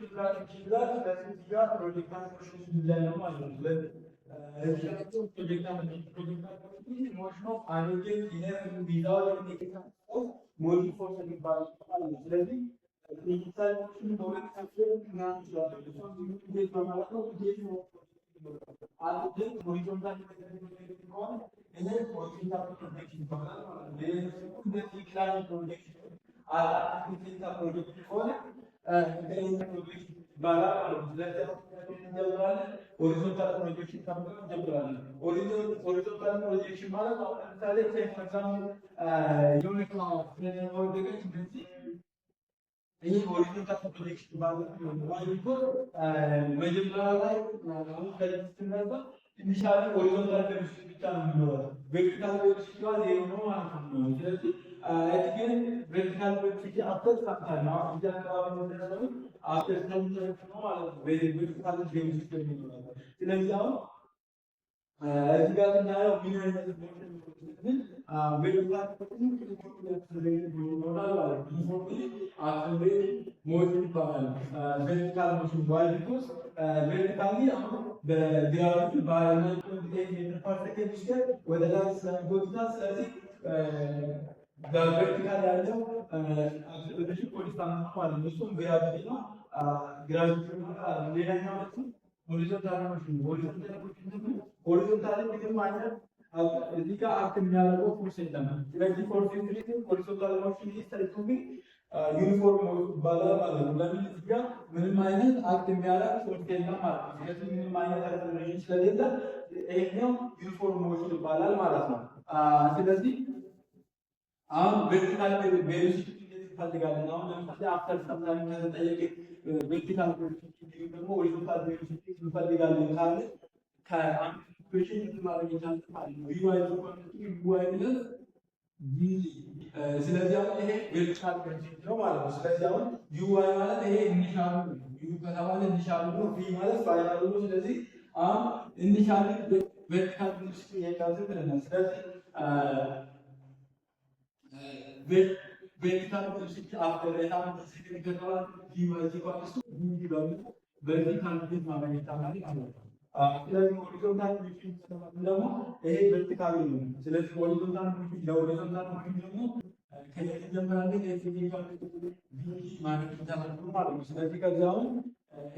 ችግር ስለዚህ ጋር ፕሮጀክታችን ዲዛይን ማለት ነው። ስለዚህ እዚህ ፕሮጀክታችን ሞሽን ኦፍ ሃይድሮጅን ኢነርጂ ዊዛውት ኦፍ ሞሽን ፎርስ የሚባል ማለት ነው። ስለዚህ ዲጂታል ሞሽን በሁለት ከፍለን እናን ይችላል። እንዴት በማለት ነው እንዴት ነው አንድ ሆሪዞንታል ከሆነ እኔ ሆሪዞንታል ፕሮጀክሽን ይባላል ማለት ነው። እንደዚህ ኢንክላይን ፕሮጀክሽን አርቲፊሻል ፕሮጀክት ከሆነ ኢንክላይን ፕሮጀክሽን ይባላል ማለት ነው። ስለዚህ እንጀምራለን። ሆሪዞንታል ፕሮጀክሽን እንጀምራለን። ሆሪዞንታል ፕሮጀክሽን ማለት አሁን ለምሳሌ ዩኒት ነው ወደቀች እንደዚህ ይሄ ሆሪዞንታል ፕሮጀክሽን ማለት ነው። መጀመሪያ ላይ አሁን ከለስተናዛ ኢኒሻሊ ሆሪዞንታል ፕሮጀክሽን ብቻ ነው የሚኖረው። ቨርቲካል ፕሮጀክሽን ይሄ ነው ማለት ነው። ስለዚህ again vertical ፕሮጀክሽን አፍተር ሳምታይም ነው እዚህ አካባቢ ነው የሚሆነው አፍተር ሳምታይም ነው ማለት ነው። ቨርቲካል ፕሮጀክሽን የሚኖረው ስለዚህ አሁን እዚህ ጋር እናየው ምን አይነት ሞሽን vertical ፕሮጀክሽን ይኖራል ማለት ነው። ሞሽን ይባላል vertical motion why because vertically አሁን በግራቪቲ ባይናይት ሜትር ፐር ሰከንድ ስኩዌር ወደ ላይ ስለሚጎትታ ስለዚህ በቨርቲካል ያለው አክሰለሬሽን ኮንስታንት ማለት ነው። እሱም ግራቪቲ ነው። ግራቪቲ ሌላኛው ማለት ሆሪዞንታል ሞሽን ሆሪዞንታል ምንም አይነት እዚህ ጋር አክት የሚያደርገው ፎርስ የለም። ስለዚህ ፎርስ ኢንፍሊክት ሆሪዞንታል ሞሽን ይስተልኩኝ ዩኒፎርም ይባላል ማለት ነው። ለምን እዚህ ጋር ምንም አይነት አክት የሚያደርግ ፎርስ የለም ማለት ነው። ስለዚህ ምንም አይነት አክሰለሬሽን ስለሌለ ይሄኛው ዩኒፎርም ሞሽን ይባላል ማለት ነው። ስለዚህ አሁን ቨርቲካል ቬሎሲቲ እንፈልጋለን። አሁን ለምሳሌ አፍተር ሰምታይም ከተጠየቀ ቨርቲካል ቬሎሲቲ ደግሞ ሆሪዞንታል ቬሎሲቲ እንፈልጋለን ካለ ከአንድ ኢኩዌሽን ማድረግ ይቻላል ማለት ነው። ዩ ዋይ ፕለስ ጂ ስለዚህ አሁን ይሄ ቨርቲካል ቬሎሲቲ ነው ማለት ነው። ስለዚህ አሁን ዩ ዋይ ማለት ይሄ ኢኒሻሉ ዩ ከተባለ ኢኒሻሉ ነው፣ ቪ ማለት ፋይናሉ ነው። ስለዚህ አሁን ኢኒሻሉ ቨርቲካል ቬሎሲቲ የካዘ ብለናል። ስለዚህ vertical velocity after that after second ከተባለ v is equal to v ደግሞ በዚህ ካንዲዴት ማግኘት ይቻላል ማለት ነው። ስለዚህ ሆሪዞንታል ሞሽን ደግሞ ይሄ ቨርቲካል ነው። ስለዚህ ሆሪዞንታል ሞሽን ለሆሪዞንታል ሞሽን ደግሞ ከዚህ ጀምራለን ኤክስ ኢኳል ቱ ቪ ማለት ይቻላል ማለት ነው። ስለዚህ ከዚህ አሁን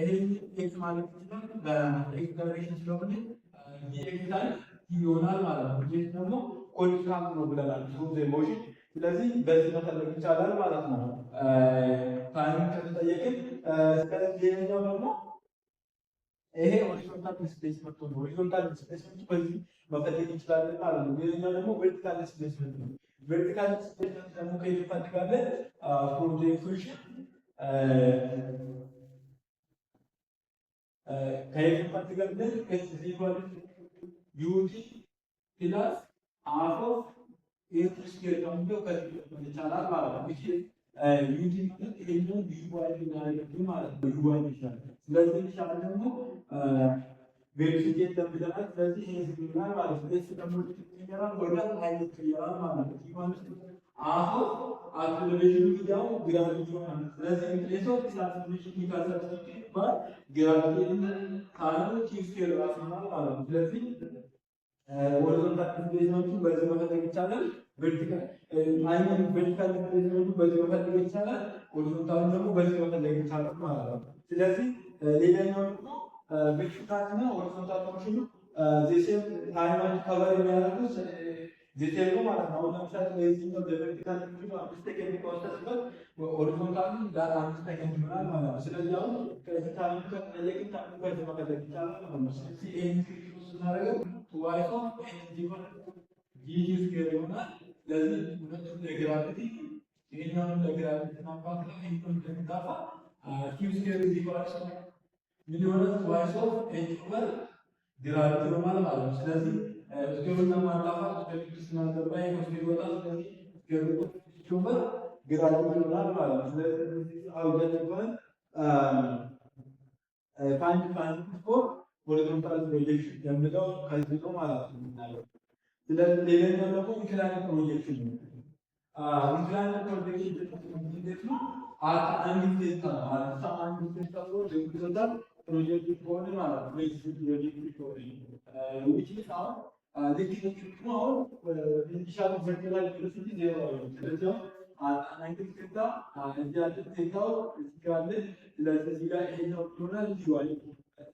ይሄ ኤክስ ማለት ይችላል በኤክስ ዳይሬክሽን ስለሆነ ኤክስ ላይ ይሆናል ማለት ነው። ይሄ ደግሞ ኮንስታንት ነው ብለናል ሞሽን ስለዚህ በዚህ መፈለግ ይቻላል ማለት ነው። ታይም ከተጠየቅን ስለዚህ ሌላኛው ደግሞ ይሄ ሆሪዞንታል ዲስፕሌስመንት ነው። ሆሪዞንታል ዲስፕሌስመንት በዚህ መፈለግ እንችላለን ማለት ነው። ሌላኛው ደግሞ ቨርቲካል ዲስፕሌስመንት ነው። ቨርቲካል ዲስፕሌስመንት ደግሞ ከየት እንፈልጋለን? ፎር ዘ ኢኩዌሽን ከየት እንፈልጋለን? ኤስ ኢዝ ኢኳል ቱ ዩቲ ፕላስ ሃፍ ኦፍ ኤት ስኩዌር ደግሞ ከዚህ ይቻላል ማለት ነው። እሺ ዩቲ ማለት ይሄኛው ዩዋይ እናደርግ ማለት ነው። ዩዋይ ይሻላል። ስለዚህ ይሻላል ደግሞ ቬሎሲቲ ተብለናል። ስለዚህ ይሄ ይሆናል ማለት ነው። እሱ ደግሞ ይቀራል ወደ ኃይል ይቀራል ማለት ነው። ይማንስ አፎ አክሰለሬሽኑ ይዳው ግራቪቲ ይሆናል። ስለዚህ ኢንፕሌስ ኦፍ አክሰለሬሽን ይካሰብስቲት ባይ ግራቪቲ ካሉ ቲ ስኩዌር ራሱ ማለት ነው። ስለዚህ ሆሪዞንታል ዲስፕሌስመንቱ በዚህ መፈለግ ይቻላል። ቨርቲካል ዲስፕሌስመንቱ በዚህ መፈለግ ይቻላል። ሆሪዞንታል ደግሞ በዚህ መፈለግ ይቻላል ማለት ነው። ስለዚህ ሌላኛው ደግሞ ቨርቲካል እና ሆሪዞንታል ሞሽኑ ዜሴም ታይም ከቨር የሚያደርጉት ዜሴም ነው ማለት ነው። አሁን ለምሳሌ ለዚህኛው ለቨርቲካል ሞሽኑ 5 ሰከንድ ከወሰድበት ሆሪዞንታል ጋር 5 ሰከንድ ይሆናል ማለት ነው። ስለዚህ አሁን ከዚህ ታይም ከተጠየቅን ታይም በዚህ መፈለግ ይቻላል ማለት ነው። ስለዚህ ይሄን ስናደርገው twice of n is equal to g square ይሆናል። ለዚህ ሁለቱም ለግራቪቲ ይሄኛውን ለግራቪቲ ማባከል ይሄኛውን ለሚጣፋ q square is equal to ምን ይሆናል? twice of n over ግራቪቲ ይሆናል ማለት ነው። ስለዚህ ስኩዌሩን ማጣፋት ከፊክስ ማዘባይ ከስኩዌር ይወጣል። ስለዚህ ስኩዌሩ ሲሆን ግራቪቲ ይሆናል ማለት ነው። ስለዚህ አውጀት ይባላል ፋይንድ ፎር ሆሪዞንታል ፕሮጀክሽን የሚለው ከዚህ ነው ማለት ነው። ስለዚህ ሌላኛው ደግሞ ኢንክላይንድ ፕሮጀክሽን ነው። ኢንክላይንድ ፕሮጀክሽን እንዴት ነው? አንድ ቴስታ ማለት አንድ ቴስታ ሆሪዞንታል ፕሮጀክት ከሆነ ማለት ነው። ፕሮጀክት ከሆነ which is አሁን ዲክቴሽን ነው ኢኒሻል ቨርቲካል ቬሎሲቲ ዜሮ ነው። ስለዚህ አንድ ቴስታ እዚህ ያለ ቴስታው እዚህ ጋር አለ። ስለዚህ እዚህ ጋር ይሄ ነው ሆናል ይዋል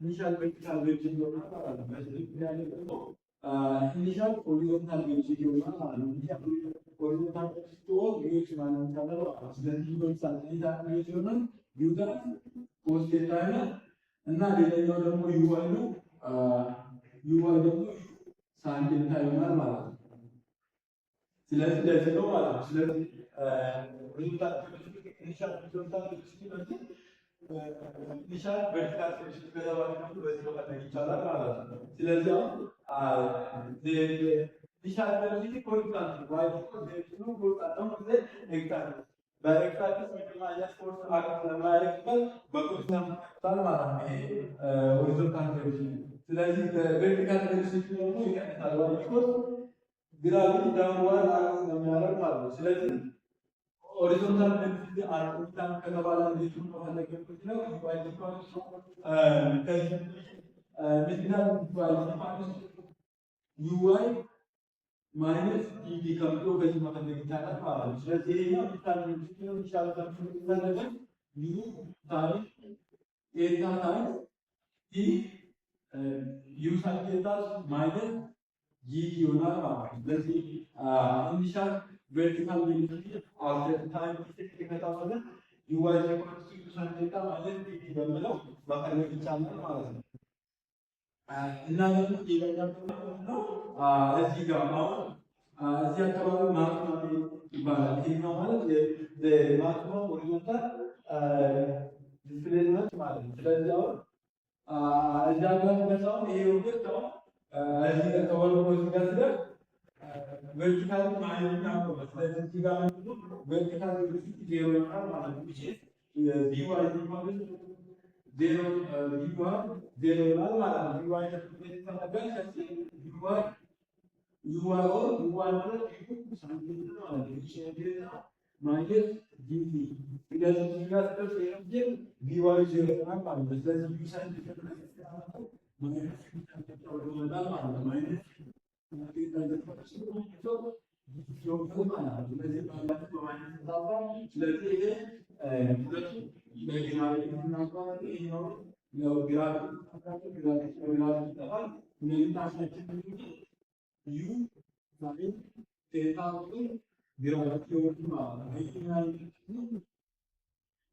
ኢኒሻል ቨርቲካል ቬሎሲቲ ነው ማለት ነው። ስለዚህ ያለ ደግሞ ኢኒሻል ሆሪዞንታል ቬሎሲቲ ነው ማለት ነው። ሆሪዞንታል ቬሎሲቲ ዩኤች ማለት ነው። ስለዚህ ሆሪዞንታል ቬሎሲቲ ነው ዩታ ኮስ ቴታ ነው እና ሌላኛው ደግሞ ዩዋይ ነው። ዩዋይ ደግሞ ሳይን ቴታ ይሆናል ማለት ነው። ስለዚህ ለዚህ ነው ማለት ነው። ስለዚህ ሆሪዞንታል ቬሎሲቲ ኢኒሻል ሆሪዞንታል ቬሎሲቲ ነው ኢኒሻል ቨርቲካል ቬሎሲቲ ከተባለ በዚህ መፈለግ ይቻላል ማለት ነው። ስለዚህ ኢኒሻል ቬሎሲቲ ኮንስታንት ዋይ ነው ኮንስታንት ነው ኤግዛክት በኤግዛክት ማይነስ ፎርስ አክት ለማያደርግበት በኮንስታንት ታል ማለት ነው። ይሄ ሆሪዞንታል ቬሎሲቲ ስለዚህ ቨርቲካል ቬሎሲቲ ደግሞ ይቀንሳል ዋይ ኮርስ ግራቪቲ ዳውንዋርድ አክት ለማያደርግ ማለት ነው። ስለዚህ ሆሪዞንታል ቬሎሲቲ አርቲፊሻል ከተባለ እንዴት ነው መፈለግ የምንችለው? ዋይ ኢኳልስ ከዚህ ሚድናል ኢኳልስ ዩዋይ ማይነስ ዲቪ ከምቶ በዚህ መፈለግ ይቻላል ማለት ነው። ስለዚህ ይሄኛው ሚድናል ቬሎሲቲ ነው ይቻላል ተፈለገ ዩ ታይም ኤታ ታይም ዲ ዩ ሳይን ቴታ ማይነስ ጂ ይሆናል ማለት ነው። ስለዚህ ኢኒሻል ቨርቲካል ቬሎሲቲ አፍተር ታይም ከተባለ ዩዋይ ኢኳልስ ዩ ሳይን ቴታ ማይነስ ዲቪ በሚለው መፈለግ ይቻላል ማለት ነው። እና ደግሞ ሌላኛው ነው እዚህ ጋር አሁን እዚህ አካባቢ ማክሲመም ይባላል። ይሄኛው ማለት ማክሲመም ሆሪዞንታል ዲስፕሌስመንት ማለት ነው። ስለዚህ አሁን እዚህ ጋር መጣው ይሄ ኦብጀክት አሁን እዚህ ጋር ተወልዶ እዚህ ጋር ሲደርስ ቨርቲካል ማይነስ ነው። ስለዚህ እዚህ ጋር ቨርቲካል ቬሎሲቲ ዜሮ ይሆናል ማለት ነው። which is dy equals ዜሮ ዜሮ ይሆናል ማለት ነው። ዩዋይ ተፈለገ ከዚህ ዩዋይ ዩዋይ ማለት ሳይን ቴታ ማለት ነው። ቴታ ማይነስ ዲቪ ስለዚህ እዚህ ጋር ስደርስ ይሄ ዲዋይ ዜሮ ይሆናል ማለት ነው። ስለዚህ ዩ ሳይን ቴታ ማይነስ ይሆናል ማለት ነው። ማይነስ ስለዚህ ይሄ ሁለቱ ለግራቪቲ እናውቀዋለን። ይሄኛው ያው ግራቪቲ ዩ ሳይን ቴታ ግራቪቲ ወርድ ማለት ነው።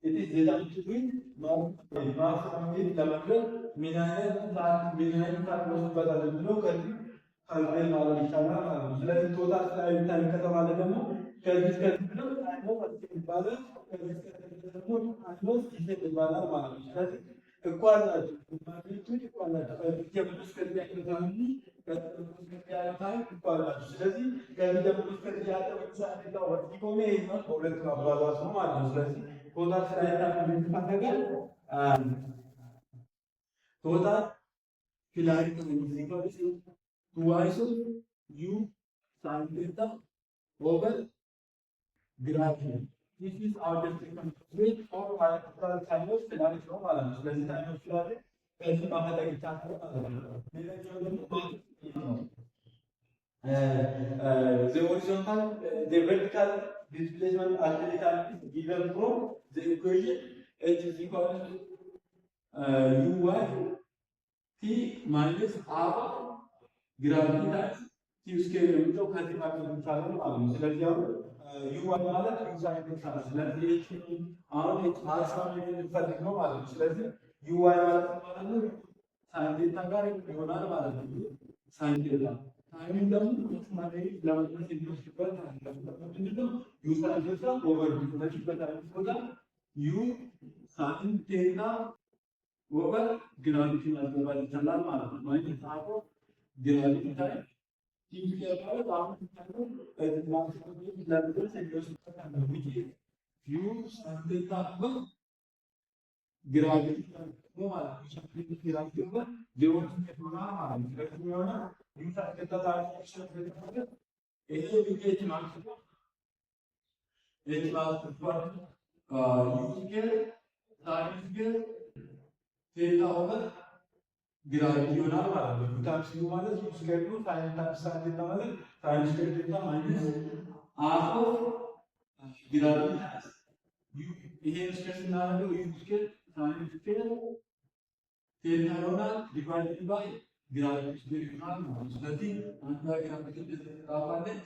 it is designed between mass and ለመግለጽ ምን አይነት ታይም ወስዷል ብሎ ከዚህ ካልኩሌት ማድረግ ይቻላል ማለት ነው። ስለዚህ ቶታል ስላይድ ታይም ከተባለ ደግሞ ከዚህ ብለው ይባላል ከዚህ ደግሞ አንዶስ ይባላል ማለት ነው። ስለዚህ እኳል ናቸው ማግኒቱድ እኳል ናቸው ከዚህ እስከዚህ ያለው ታይም እኳል ናቸው። ስለዚህ ከዚህ ደግሞ እስከዚህ ያለው ሳይታው ወርቲኮሜ ነው ሁለት ማባዛት ነው ማለት ነው። ስለዚህ ቶታል ስላይድ ታይም ይፈለጋል ቶታል ስላይድ ታይም ይፈለጋል twice u sin theta over gravity. This is our description with or biological sinus scenario ነው ማለት ነው። ስለዚህ ሳይንስ ስላለ ከዚህ ማመጣት ይቻላል ማለት ነው። ሌላኛው ደግሞ the horizontal the vertical displacement algebraic is given from the equation h is equal to uy t minus r ግራቪቲ ታይምስ ቲ ስኬር የሚለው ከዚህ ማግኘት ይቻላል ማለት ነው። ስለዚህ አሁን ዩዋይ ማለት ዩ ሳይን ቴታ ነው። ስለዚህ አሁን ማክሲመም የምንፈልግ ነው ማለት ነው። ስለዚህ ዩዋይ ማለት ነው ሳይን ቴታ ጋር ይሆናል ማለት ነው። ሳይን ቴታ ታይም ደግሞ ማክሲመም ለማግኘት የሚወስድበት ምንድነው? ዩ ሳይን ቴታ ኦቨር ዩ ስለዚህ ቦታ ዩ ሳይን ቴታ ኦቨር ግራቪቲ ማድረግ ይቻላል ማለት ነው። ማለት ታቆ ግራቪቲ ታይም ቲም ያለው አሁን ማክሲመም ለምድረስ የሚወስድበት ነው። ዩ ሳይን ቴታ ግራቪቲ ነው ማለት ነው። ግራቪቲ ነው ዴሞንስ ይሆናል ማለት ነው። ስለዚህ የሆነ ዩ ሳይን ቴታ ታይም ይሄ ቢኬት ማለት ነው። ኤች ማለት ስኩዌር ሳይን ስኩዌር ቴታ ኦቨር ግራቪቲ ይሆናል ማለት ነው። ዩ ታይምስ ዩ ማለት ዩ ስኩዌር ነው። ሳይን ታይምስ ሳይን ቴታ ማለት ሳይን ስኩዌር ቴታ ማይነስ ሃፍ ኦፍ ግራቪቲ ዩ ይሄን ስኩዌር ስናደርገው ዩ ስኩዌር ሳይን ስኩዌር ቴታ ይሆናል ዲቫይድድ ባይ ግራቪቲ ስኩዌር ይሆናል ማለት ነው። ስለዚህ አንተ ግራቪቲ ተጻፋለች።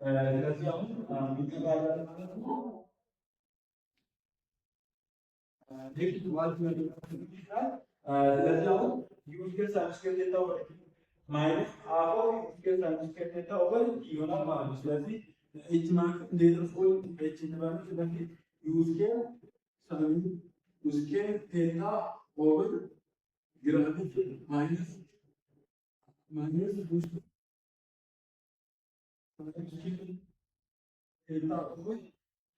ስለዚህ አሁን ይቀራል ማለት ነው። ኔክስት ዋት ነው ይችላል። ስለዚህ አሁን ዩ ስኩዌር ሳይን ስኩዌር ቴታ ኦቨር ማይነስ ሃፍ ኦፍ ዩ ስኩዌር ሳይን ስኩዌር ቴታ ኦቨር ይሆናል ማለት ነው። ስለዚህ ኤች ማለት እንዴት ነው? ኤች ነው። ስለዚህ ዩ ስኩዌር ሳይን ስኩዌር ቴታ ኦቨር ግራቪቲ ማይነስ ቴታ ኦቨር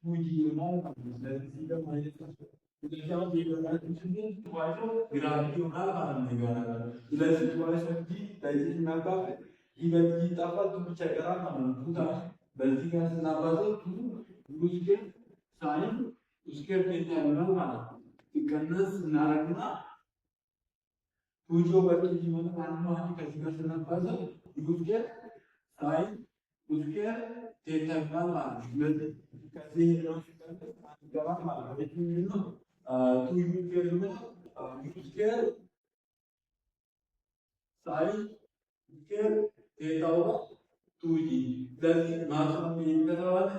ቱ ጂ ይሆናል ማለት ነው። ስለዚህ እዚህ ጋር ማይነስ ስለዚህ አሁን ግራቪቲ ይሆናል ማለት ነው ይሆናል። ስለዚህ ዋይስ እንጂ በዚህ ስናባፍ ይበልጥ ይጣፋል ቱ ብቻ ይቀራል ማለት ነው። ቱታ በዚህ ጋር ስናባዘው ቱ ስኩዌር ሳይን ስኩዌር ቴታ ይሆናል ማለት ነው። ሲቀነስ እናደርግና ቱ ጂ ኦቨር ቱ ጂ ማለት አንድ ከዚህ ጋር ስናባዘው ስኩዌር ሳይን ስኩዌር ቴታ ይሆናል ማለት ነው። ስለዚህ ከዚህ ነው ይገባል ማለት ነው። የትኛው ነው ቱ ዩ ስኩዌር ነው ዩ ስኩዌር ሳይን ስኩዌር ቴታ ኦቨር ቱ ጂ። ስለዚህ ማክሲመም ይገባል።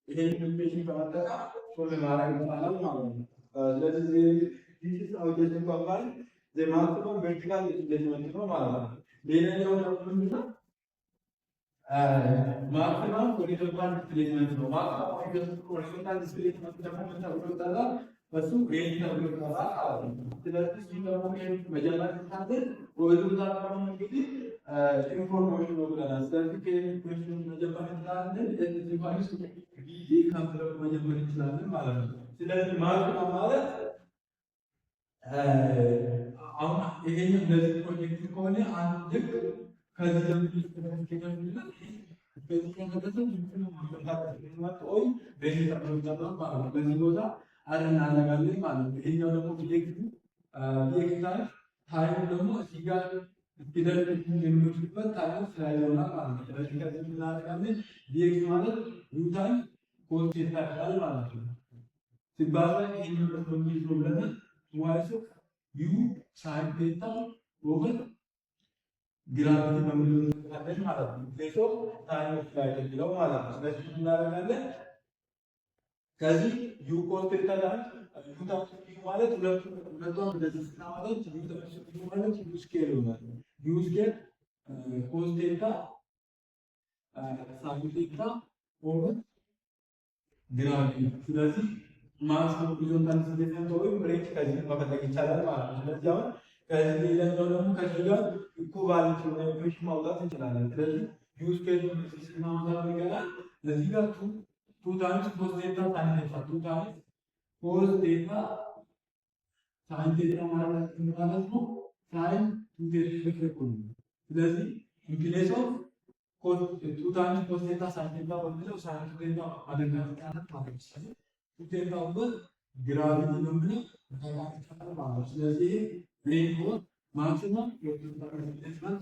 ይሄን ኢኩዌሽን በመጠቀም ሶልቭ ማድረግ ይቻላል ማለት ነው። ስለዚህ this is how you can combine the maximum vertical displacement ነው ማለት ነው። ሌላኛው ደግሞ ምንድነው? ማክሲመም ሆሪዞንታል ዲስፕሌስመንት ነው። ማክሲመም ሆሪዞንታል ዲስፕሌስመንት ደግሞ ተብሎታል። በሱ ሬንጅ ተብሎታል ማለት ነው። ስለዚህ ይህ ደግሞ መጀመሪያ ስታደርግ ሆሪዞንታል ደግሞ እንግዲህ ኢንፎርሜሽን ነው ብለናል። ስለዚህ ከኢንፎርሜሽን መጀመሪያ እንችላለን እዚህ ማለት ጊዜ ካምፕለው መጀመር እንችላለን ማለት ነው። ስለዚህ ማክሲመም ማለት አሁን ይሄን እንደዚህ ፕሮጀክት ከሆነ አንድ ልክ ከዚህ በዚህ ቦታ እናደርጋለን ማለት ነው። ይሄኛው ደግሞ ታይም ደግሞ እዚህ ጋር እስኪደርስ የሚወስድበት ታይም ስላይሆናል ማለት ነው። ስለዚህ ከዚህ እናደርጋለን ዲኤክስ ማለት ዩ ታይም ኮስ ቴታ ይሆናል ማለት ነው። ሲባዛ ይሄኛው ደግሞ የሚይዝ ብለን ዋይስ ዩ ሳይን ቴታ ኦቨር ግራቪቲ በምንለው ማለት ነው። ፕሌስ ኦፍ ታይም ፍላይት የሚለው ማለት ነው። ስለዚህ እናደርጋለን ከዚህ ዩ ኮስ ቴታ ላይ ዩ ታይምስ ዩ ማለት ሁለቱም እንደዚህ ስናወጣው ዩ ታይምስ ዩ ማለት ዩ ስኬር ይሆናል። ዩ ስኬር ኮስ ቴታ ሳይን ቴታ ኦቨር ግራቪቲ። ስለዚህ ማክሲመም ሆሪዞንታል ዲስፕሌስመንት ወይም ሬንጅ ከዚህ መፈለግ ይቻላል ማለት ነው። ስለዚህ አሁን ከዚህ ሌላኛው ደግሞ ከዚህ ጋር ኢኩቫለንት የሆነ ኢኩዌሽን ማውጣት እንችላለን። ስለዚህ ዩ ስኩዌር ስናወጣ ይገናል ለዚህ ጋር ቱ ታይምስ ኮስ ቴታ ሳይን ቴታ ቱ ታይምስ ኮስ ቴታ ሳይን ቴታ ማለት ነው ሳይን ቱ ቴታ እኩል ነው። ስለዚህ ኢንፕሌስ ኦፍ ኮስ ቱ ታይምስ ኮስ ቴታ ሳይን ቴታ ወንድለው ሳይን ቱ ቴታ አደረጋት ማለት ነው። ቱ ቴታ ኦቨር ግራቪቲ ነው ብለን ማለት ነው። ስለዚህ ሬንጅ ማክሲመም ሆሪዞንታል ዲስፕሌስመንት